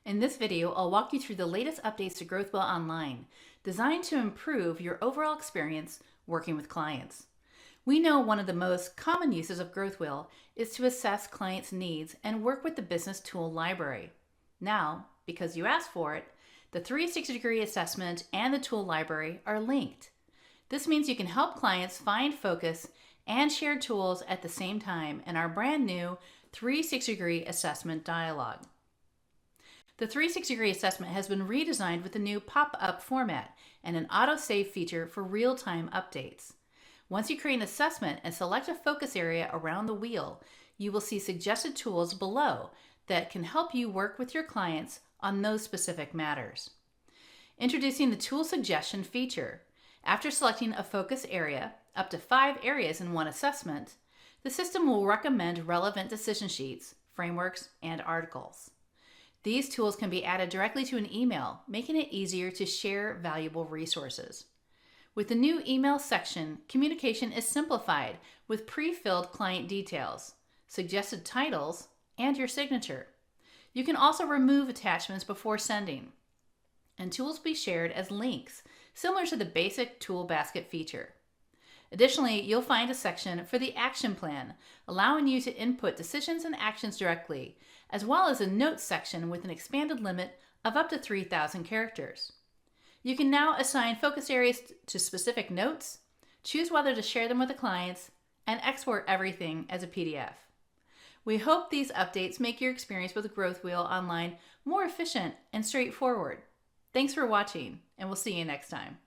In this video, I'll walk you through the latest updates to GrowthWheel Online, designed to improve your overall experience working with clients. We know one of the most common uses of GrowthWheel is to assess clients' needs and work with the business tool library. Now, because you asked for it, the 360-degree assessment and the tool library are linked. This means you can help clients find focus and share tools at the same time in our brand new 360-degree assessment dialog. The 360-degree assessment has been redesigned with a new pop-up format and an auto-save feature for real-time updates. Once you create an assessment and select a focus area around the wheel, you will see suggested tools below that can help you work with your clients on those specific matters. Introducing the tool suggestion feature. After selecting a focus area, up to 5 areas in one assessment, the system will recommend relevant decision sheets, frameworks, and articles. These tools can be added directly to an email, making it easier to share valuable resources. With the new email section, communication is simplified with pre-filled client details, suggested titles, and your signature. You can also remove attachments before sending, and tools will be shared as links, similar to the basic tool basket feature. Additionally, you'll find a section for the action plan, allowing you to input decisions and actions directly, as well as a notes section with an expanded limit of up to 3,000 characters. You can now assign focus areas to specific notes, choose whether to share them with the clients, and export everything as a PDF. We hope these updates make your experience with GrowthWheel Online more efficient and straightforward. Thanks for watching, and we'll see you next time.